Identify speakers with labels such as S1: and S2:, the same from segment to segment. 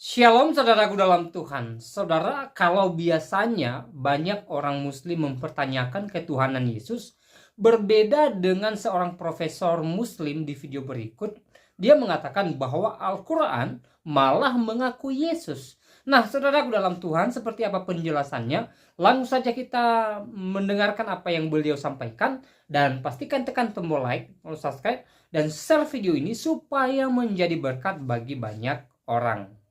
S1: Shalom saudaraku dalam Tuhan. Saudara, kalau biasanya banyak orang muslim mempertanyakan ketuhanan Yesus, berbeda dengan seorang profesor muslim di video berikut, dia mengatakan bahwa Al-Quran malah mengaku Yesus. Nah, saudaraku dalam Tuhan, seperti apa penjelasannya? Langsung saja kita mendengarkan apa yang beliau sampaikan, dan pastikan tekan tombol like, subscribe, dan share video ini supaya menjadi berkat bagi banyak orang.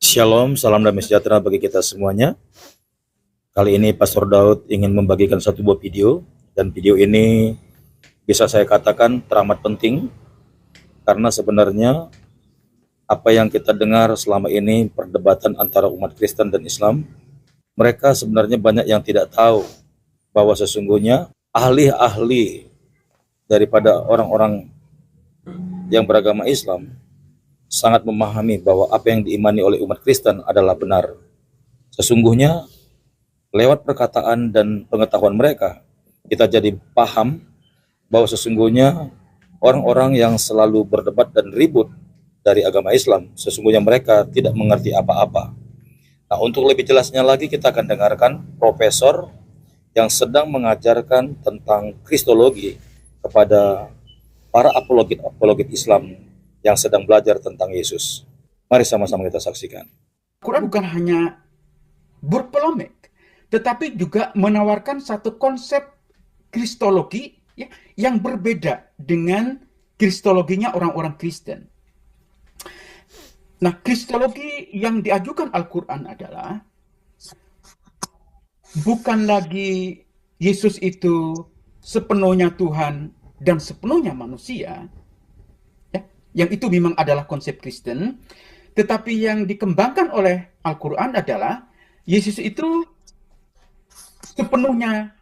S2: Shalom, salam damai sejahtera bagi kita semuanya. Kali ini Pastor Daud ingin membagikan satu buah video, dan video ini bisa saya katakan teramat penting, karena sebenarnya apa yang kita dengar selama ini perdebatan antara umat Kristen dan Islam, mereka sebenarnya banyak yang tidak tahu bahwa sesungguhnya ahli-ahli daripada orang-orang yang beragama Islam sangat memahami bahwa apa yang diimani oleh umat Kristen adalah benar. Sesungguhnya lewat perkataan dan pengetahuan mereka, kita jadi paham bahwa sesungguhnya orang-orang yang selalu berdebat dan ribut dari agama Islam, sesungguhnya mereka tidak mengerti apa-apa. Nah, untuk lebih jelasnya lagi, kita akan dengarkan profesor yang sedang mengajarkan tentang kristologi kepada para apologet Islam yang sedang belajar tentang Yesus. Mari sama-sama kita saksikan.
S3: Quran bukan hanya berpolemik, tetapi juga menawarkan satu konsep kristologi ya, yang berbeda dengan kristologinya orang-orang Kristen. Nah, kristologi yang diajukan Al-Quran adalah bukan lagi Yesus itu sepenuhnya Tuhan dan sepenuhnya manusia, yang itu memang adalah konsep Kristen, tetapi yang dikembangkan oleh Al-Quran adalah Yesus itu sepenuhnya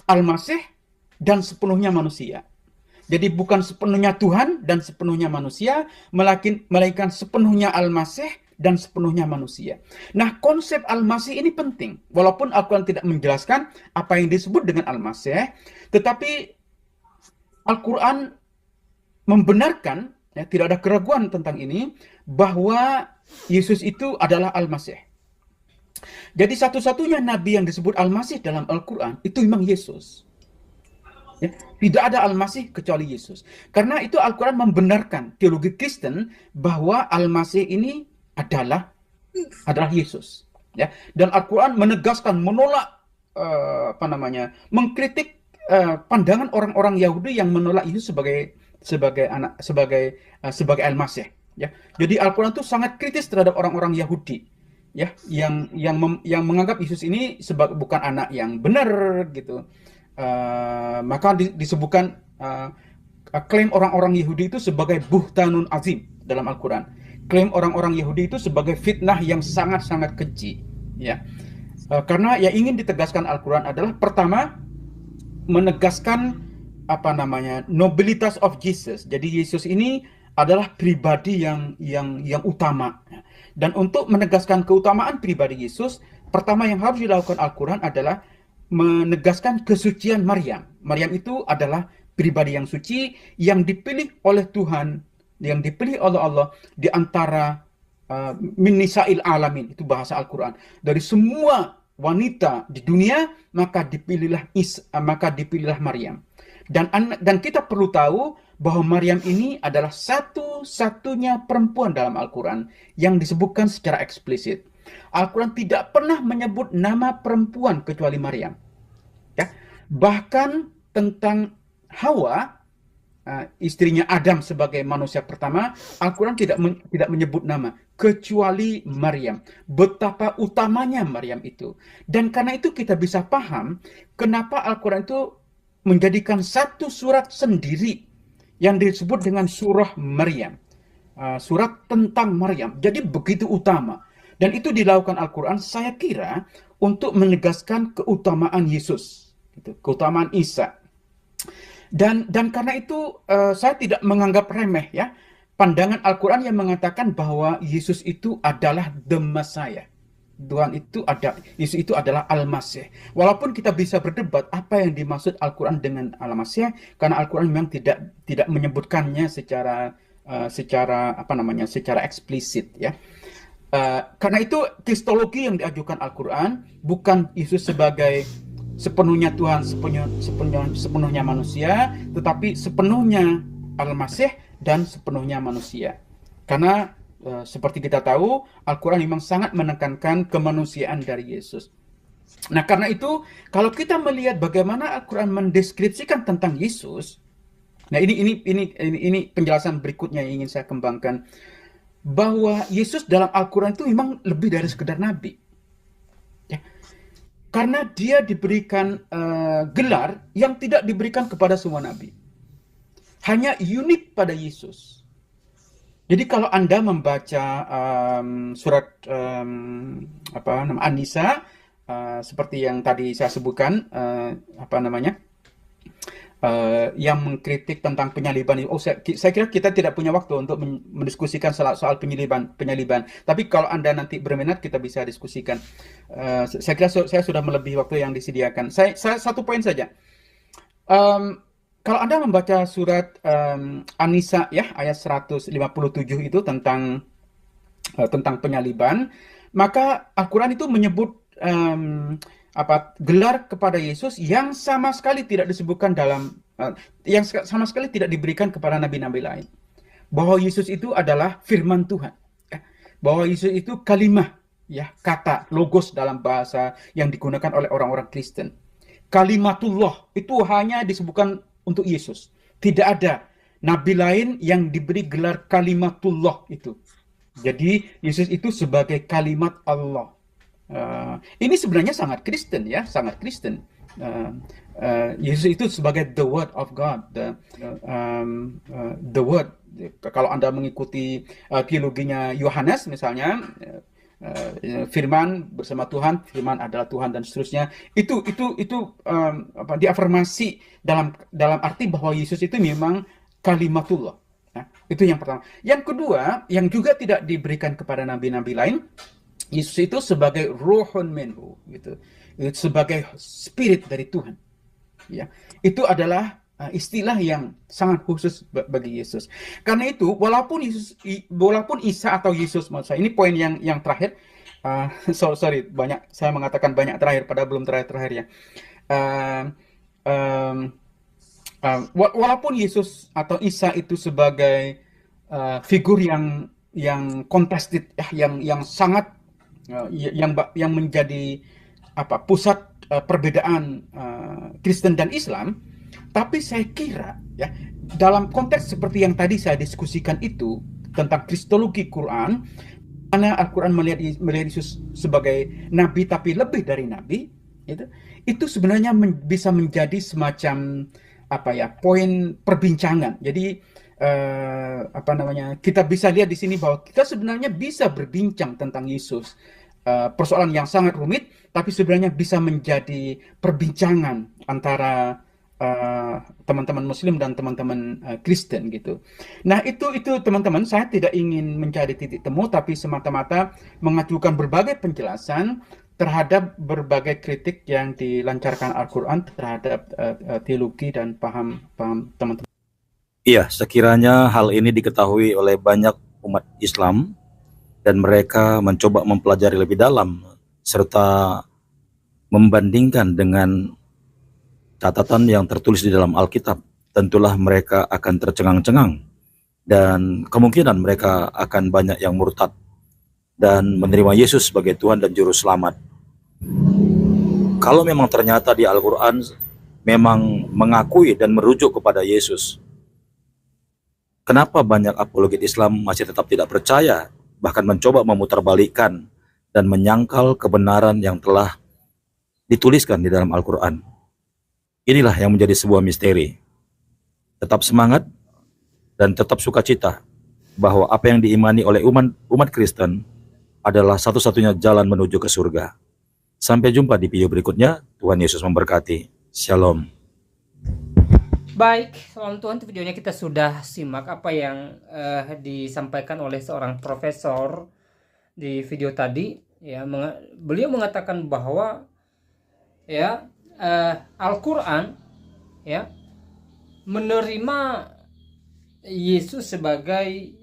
S3: Al-Masih dan sepenuhnya manusia. Jadi bukan sepenuhnya Tuhan dan sepenuhnya manusia, melainkan sepenuhnya Al-Masih dan sepenuhnya manusia. Nah, konsep Al-Masih ini penting. Walaupun Al-Quran tidak menjelaskan apa yang disebut dengan Al-Masih, tetapi Al-Quran membenarkan, ya, tidak ada keraguan tentang ini, bahwa Yesus itu adalah Al-Masih. Jadi satu-satunya nabi yang disebut Al-Masih dalam Al-Quran itu memang Yesus. Ya, tidak ada Al-Masih kecuali Yesus. Karena itu Al-Quran membenarkan teologi Kristen bahwa Al-Masih ini adalah Yesus. Ya, dan Al-Quran menegaskan, menolak, mengkritik pandangan orang-orang Yahudi yang menolak Yesus sebagai Al-Masih, ya. Jadi Al-Quran itu sangat kritis terhadap orang-orang Yahudi, ya, yang menganggap Yesus ini sebagai bukan anak yang benar gitu. Maka disebutkan klaim orang-orang Yahudi itu sebagai buhtanun azim dalam Al-Quran. Klaim orang-orang Yahudi itu sebagai fitnah yang sangat-sangat keji, ya. Karena yang ingin ditegaskan Al-Quran adalah pertama menegaskan nobilitas of Jesus. Jadi Yesus ini adalah pribadi yang utama. Dan untuk menegaskan keutamaan pribadi Yesus, pertama yang harus dilakukan Al-Quran adalah menegaskan kesucian Maryam. Maryam itu adalah pribadi yang suci, yang dipilih oleh Tuhan, yang dipilih oleh Allah di antara min nisa'il alamin, itu bahasa Al-Quran. Dari semua wanita di dunia, maka dipilihlah Maryam. Dan kita perlu tahu bahwa Maryam ini adalah satu-satunya perempuan dalam Al-Quran yang disebutkan secara eksplisit. Al-Quran tidak pernah menyebut nama perempuan kecuali Maryam. Ya. Bahkan tentang Hawa, istrinya Adam sebagai manusia pertama, Al-Quran tidak menyebut nama kecuali Maryam. Betapa utamanya Maryam itu. Dan karena itu kita bisa paham kenapa Al-Quran itu menjadikan satu surat sendiri yang disebut dengan surah Maryam, surat tentang Maryam. Jadi begitu utama, dan itu dilakukan Al-Quran, saya kira, untuk menegaskan keutamaan Yesus, keutamaan Isa. Dan karena itu saya tidak menganggap remeh, ya, pandangan Al-Quran yang mengatakan bahwa Yesus itu adalah the Messiah. Yesus itu adalah Al-Masih. Walaupun kita bisa berdebat apa yang dimaksud Al-Quran dengan Al-Masih, karena Al-Quran memang tidak menyebutkannya secara secara apa namanya, secara eksplisit ya. Karena itu kristologi yang diajukan Al-Quran bukan Yesus sebagai sepenuhnya Tuhan, sepenuhnya manusia, tetapi sepenuhnya Al-Masih dan sepenuhnya manusia. Karena seperti kita tahu, Al-Quran memang sangat menekankan kemanusiaan dari Yesus. Nah, karena itu kalau kita melihat bagaimana Al-Quran mendeskripsikan tentang Yesus, nah ini penjelasan berikutnya yang ingin saya kembangkan, bahwa Yesus dalam Al-Quran itu memang lebih dari sekedar nabi. Ya. Karena dia diberikan gelar yang tidak diberikan kepada semua nabi. Hanya unik pada Yesus. Jadi kalau Anda membaca surat An-Nisa, seperti yang tadi saya sebutkan, yang mengkritik tentang penyaliban. Saya kira kita tidak punya waktu untuk mendiskusikan soal penyaliban. Tapi kalau Anda nanti berminat, kita bisa diskusikan. Saya kira saya sudah melebihi waktu yang disediakan. Saya satu poin saja. Kalau Anda membaca surat An-Nisa ya, ayat 157 itu tentang penyaliban, maka Al-Quran itu menyebut gelar kepada Yesus yang sama sekali tidak disebutkan yang sama sekali tidak diberikan kepada nabi-nabi lain. Bahwa Yesus itu adalah firman Tuhan. Ya. Bahwa Yesus itu kalimah, ya, kata, logos dalam bahasa yang digunakan oleh orang-orang Kristen. Kalimatullah itu hanya disebutkan untuk Yesus. Tidak ada nabi lain yang diberi gelar kalimatullah itu. Jadi Yesus itu sebagai kalimat Allah. Ini sebenarnya sangat Kristen ya, sangat Kristen. Yesus itu sebagai the Word of God, the Word. Kalau Anda mengikuti teologinya Yohanes misalnya, firman bersama Tuhan, firman adalah Tuhan dan seterusnya. Itu diafirmasi dalam arti bahwa Yesus itu memang kalimatullah. Nah, itu yang pertama. Yang kedua, yang juga tidak diberikan kepada nabi-nabi lain, Yesus itu sebagai ruhun minhu, gitu. Sebagai spirit dari Tuhan. Ya. Itu adalah istilah yang sangat khusus bagi Yesus. Karena itu, walaupun Isa atau Yesus, maksud saya, ini poin yang terakhir. Sorry, saya mengatakan banyak terakhir, padahal belum terakhir ya. Walaupun Yesus atau Isa itu sebagai figur yang contested, yang sangat yang menjadi pusat perbedaan Kristen dan Islam, tapi saya kira ya dalam konteks seperti yang tadi saya diskusikan itu tentang kristologi Quran, mana Al-Quran melihat Yesus sebagai nabi tapi lebih dari nabi, itu sebenarnya bisa menjadi semacam poin perbincangan. Jadi kita bisa lihat di sini bahwa kita sebenarnya bisa berbincang tentang Yesus, persoalan yang sangat rumit, tapi sebenarnya bisa menjadi perbincangan antara teman-teman Muslim dan teman-teman Kristen gitu. Nah itu teman-teman, saya tidak ingin mencari titik temu, tapi semata-mata mengajukan berbagai penjelasan terhadap berbagai kritik yang dilancarkan Al-Quran terhadap teologi dan paham teman-teman.
S2: Iya, sekiranya hal ini diketahui oleh banyak umat Islam dan mereka mencoba mempelajari lebih dalam serta membandingkan dengan catatan yang tertulis di dalam Alkitab, tentulah mereka akan tercengang-cengang dan kemungkinan mereka akan banyak yang murtad dan menerima Yesus sebagai Tuhan dan Juru Selamat. Kalau memang ternyata di Al-Quran memang mengakui dan merujuk kepada Yesus, kenapa banyak apologet Islam masih tetap tidak percaya, bahkan mencoba memutarbalikkan dan menyangkal kebenaran yang telah dituliskan di dalam Al-Quran? Inilah yang menjadi sebuah misteri. Tetap semangat dan tetap sukacita bahwa apa yang diimani oleh umat Kristen adalah satu-satunya jalan menuju ke surga. Sampai jumpa di video berikutnya. Tuhan Yesus memberkati. Shalom.
S1: Baik, salam Tuhan. Videonya kita sudah simak apa yang disampaikan oleh seorang profesor di video tadi. Ya, beliau mengatakan bahwa ya Al-Quran ya menerima Yesus sebagai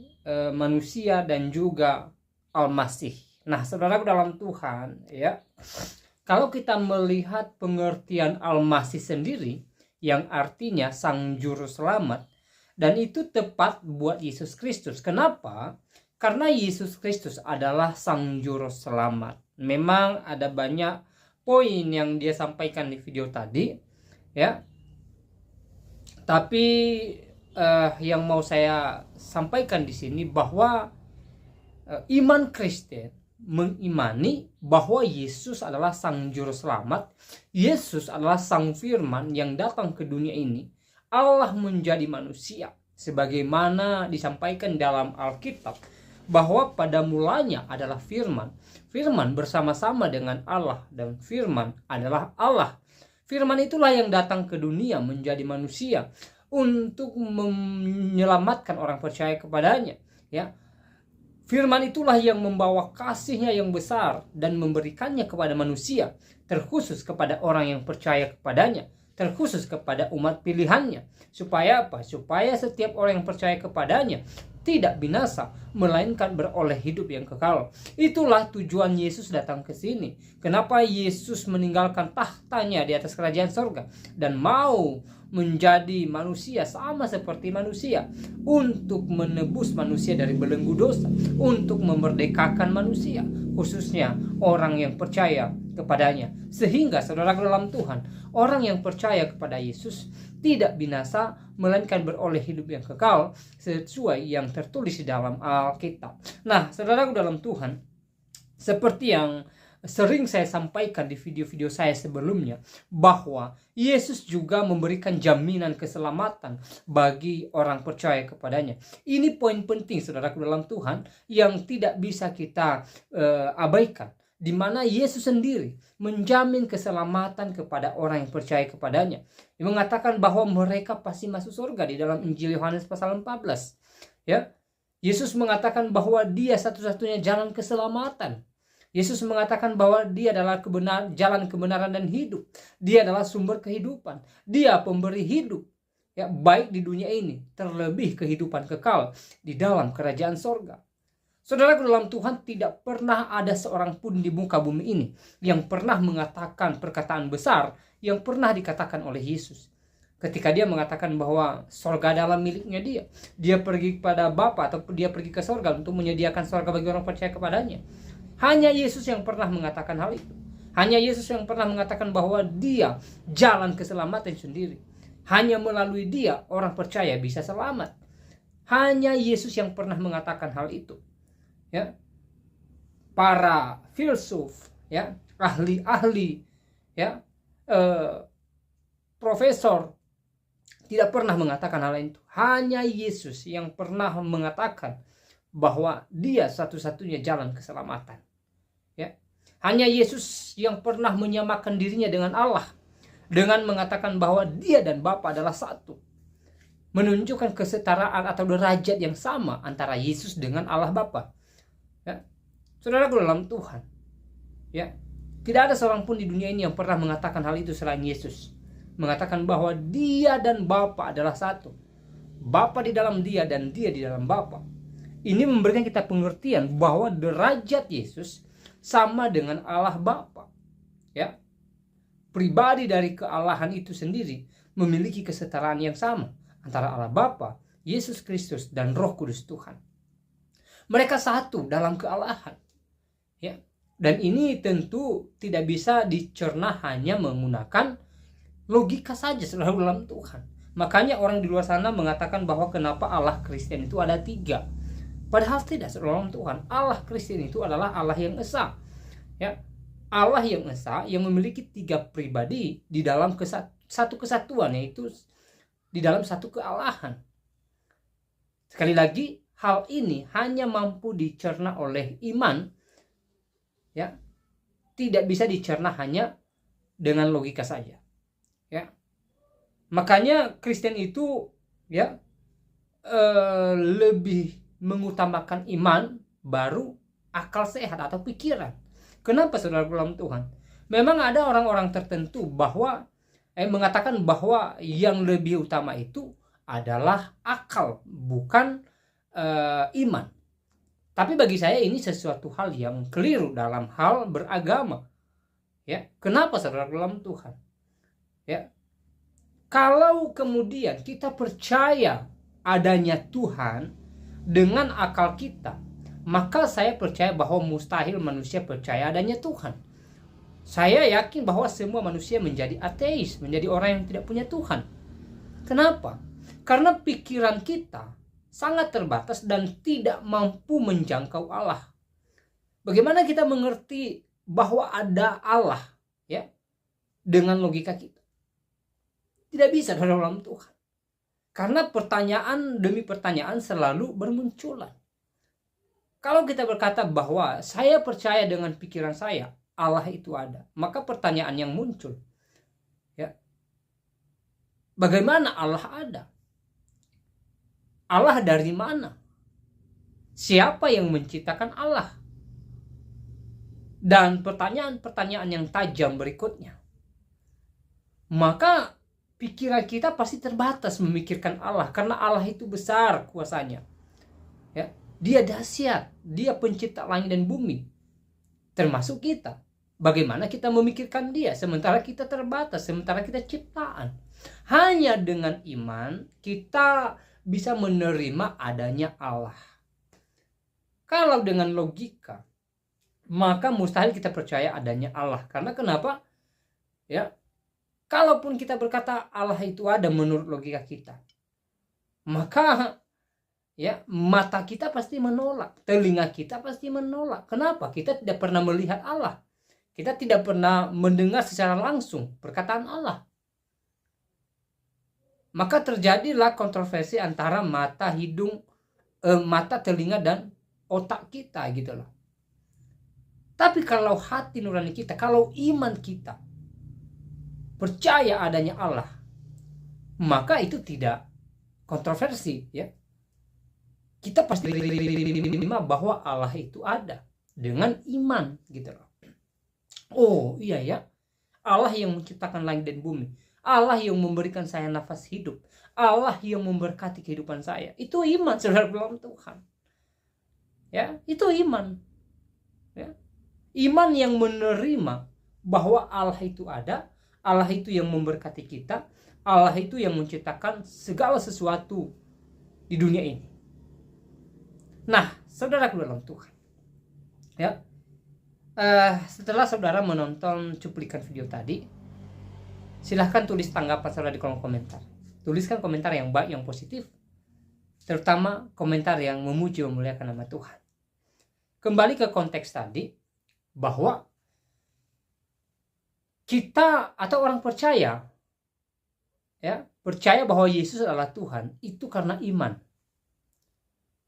S1: manusia dan juga Al-Masih. Nah, saudaraku dalam Tuhan, ya, kalau kita melihat pengertian Al-Masih sendiri, yang artinya Sang Juru Selamat, dan itu tepat buat Yesus Kristus. Kenapa? Karena Yesus Kristus adalah Sang Juru Selamat. Memang ada banyak poin yang dia sampaikan di video tadi, ya. Tapi yang mau saya sampaikan di sini bahwa iman Kristen mengimani bahwa Yesus adalah Sang Juru Selamat, Yesus adalah Sang Firman yang datang ke dunia ini, Allah menjadi manusia, sebagaimana disampaikan dalam Alkitab, bahwa pada mulanya adalah Firman, Firman bersama-sama dengan Allah, dan Firman adalah Allah. Firman itulah yang datang ke dunia menjadi manusia untuk menyelamatkan orang percaya kepadanya, ya. Firman itulah yang membawa kasih-Nya yang besar dan memberikannya kepada manusia, terkhusus kepada orang yang percaya kepadanya, terkhusus kepada umat pilihannya. Supaya apa? Supaya setiap orang yang percaya kepadanya tidak binasa, melainkan beroleh hidup yang kekal. Itulah tujuan Yesus datang ke sini. Kenapa Yesus meninggalkan tahtanya di atas kerajaan sorga dan mau menjadi manusia sama seperti manusia, untuk menebus manusia dari belenggu dosa, untuk memerdekakan manusia, khususnya orang yang percaya kepadanya. Sehingga saudara dalam Tuhan, orang yang percaya kepada Yesus tidak binasa, melainkan beroleh hidup yang kekal, sesuai yang tertulis di dalam Alkitab. Nah, saudaraku dalam Tuhan, seperti yang sering saya sampaikan di video-video saya sebelumnya, bahwa Yesus juga memberikan jaminan keselamatan bagi orang percaya kepadanya. Ini poin penting saudaraku dalam Tuhan yang tidak bisa kita abaikan, di mana Yesus sendiri menjamin keselamatan kepada orang yang percaya kepadanya. Dia mengatakan bahwa mereka pasti masuk surga di dalam Injil Yohanes pasal 14. Ya, Yesus mengatakan bahwa Dia satu-satunya jalan keselamatan. Yesus mengatakan bahwa Dia adalah jalan kebenaran dan hidup. Dia adalah sumber kehidupan. Dia pemberi hidup, ya, baik di dunia ini, terlebih kehidupan kekal di dalam kerajaan sorga. Saudaraku dalam Tuhan, tidak pernah ada seorang pun di muka bumi ini yang pernah mengatakan perkataan besar yang pernah dikatakan oleh Yesus. Ketika Dia mengatakan bahwa sorga adalah miliknya Dia. Dia pergi kepada Bapa atau Dia pergi ke sorga untuk menyediakan sorga bagi orang percaya kepadanya. Hanya Yesus yang pernah mengatakan hal itu. Hanya Yesus yang pernah mengatakan bahwa Dia jalan keselamatan sendiri. Hanya melalui Dia orang percaya bisa selamat. Hanya Yesus yang pernah mengatakan hal itu. Ya, para filsuf, ya, ahli-ahli, ya, profesor tidak pernah mengatakan hal itu. Hanya Yesus yang pernah mengatakan bahwa Dia satu-satunya jalan keselamatan. Ya, hanya Yesus yang pernah menyamakan dirinya dengan Allah dengan mengatakan bahwa Dia dan Bapa adalah satu, menunjukkan kesetaraan atau derajat yang sama antara Yesus dengan Allah Bapa. Ya, saudaraku dalam Tuhan, ya, tidak ada seorang pun di dunia ini yang pernah mengatakan hal itu selain Yesus. Mengatakan bahwa Dia dan Bapa adalah satu, Bapa di dalam Dia dan Dia di dalam Bapa. Ini memberikan kita pengertian bahwa derajat Yesus sama dengan Allah Bapa. Ya, pribadi dari kealahan itu sendiri memiliki kesetaraan yang sama antara Allah Bapa, Yesus Kristus, dan Roh Kudus Tuhan. Mereka satu dalam kealahan. Ya, dan ini tentu tidak bisa dicerna hanya menggunakan logika saja saudara dalam Tuhan. Makanya orang di luar sana mengatakan bahwa kenapa Allah Kristen itu ada 3. Padahal tidak, saudara dalam Tuhan. Allah Kristen itu adalah Allah yang esa. Ya, Allah yang esa yang memiliki 3 pribadi di dalam satu kesatuan, yaitu di dalam satu kealahan. Sekali lagi, hal ini hanya mampu dicerna oleh iman. Ya, tidak bisa dicerna hanya dengan logika saja. Ya, makanya Kristen itu, ya, lebih mengutamakan iman baru akal sehat atau pikiran. Kenapa saudara dalam Tuhan? Memang ada orang-orang tertentu bahwa mengatakan bahwa yang lebih utama itu adalah akal, bukan iman. Tapi bagi saya ini sesuatu hal yang keliru dalam hal beragama. Ya, kenapa saudara dalam Tuhan? Ya, kalau kemudian kita percaya adanya Tuhan dengan akal kita, maka saya percaya bahwa mustahil manusia percaya adanya Tuhan. Saya yakin bahwa semua manusia menjadi ateis, menjadi orang yang tidak punya Tuhan. Kenapa? Karena pikiran kita sangat terbatas dan tidak mampu menjangkau Allah. Bagaimana kita mengerti bahwa ada Allah, ya, dengan logika kita? Tidak bisa dalam Tuhan. Karena pertanyaan demi pertanyaan selalu bermunculan. Kalau kita berkata bahwa saya percaya dengan pikiran saya, Allah itu ada, maka pertanyaan yang muncul, ya, bagaimana Allah ada? Allah dari mana? Siapa yang menciptakan Allah? Dan pertanyaan-pertanyaan yang tajam berikutnya. Maka pikiran kita pasti terbatas memikirkan Allah, karena Allah itu besar kuasanya. Ya, Dia dahsyat, Dia pencipta langit dan bumi, termasuk kita. Bagaimana kita memikirkan Dia sementara kita terbatas, sementara kita ciptaan? Hanya dengan iman kita bisa menerima adanya Allah. Kalau dengan logika, maka mustahil kita percaya adanya Allah. Karena kenapa? Ya, kalaupun kita berkata Allah itu ada menurut logika kita, maka ya mata kita pasti menolak, telinga kita pasti menolak. Kenapa? Kita tidak pernah melihat Allah. Kita tidak pernah mendengar secara langsung perkataan Allah. Maka terjadilah kontroversi antara mata, hidung, mata, telinga, dan otak kita gitu loh. Tapi kalau hati nurani kita, kalau iman kita percaya adanya Allah, maka itu tidak kontroversi, ya. Kita pasti menerima bahwa Allah itu ada dengan iman gitu loh. Oh iya ya, Allah yang menciptakan langit dan bumi, Allah yang memberikan saya nafas hidup, Allah yang memberkati kehidupan saya. Itu iman saudara dalam Tuhan. Ya, itu iman. Ya. Iman yang menerima bahwa Allah itu ada, Allah itu yang memberkati kita, Allah itu yang menciptakan segala sesuatu di dunia ini. Nah, saudara dalam Tuhan. Ya. Setelah saudara menonton cuplikan video tadi, silahkan tulis tanggapan saudara di kolom komentar. Tuliskan komentar yang baik, yang positif, terutama komentar yang memuji memuliakan nama Tuhan. Kembali ke konteks tadi, bahwa kita atau orang percaya, ya, percaya bahwa Yesus adalah Tuhan itu karena iman.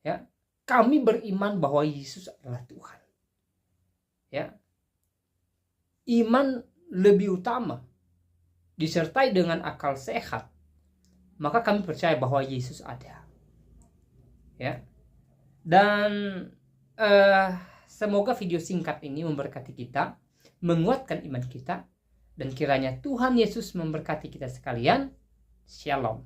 S1: Ya, kami beriman bahwa Yesus adalah Tuhan. Ya, iman lebih utama disertai dengan akal sehat, maka kami percaya bahwa Yesus ada. Ya, dan semoga video singkat ini memberkati kita, menguatkan iman kita, dan kiranya Tuhan Yesus memberkati kita sekalian. Shalom.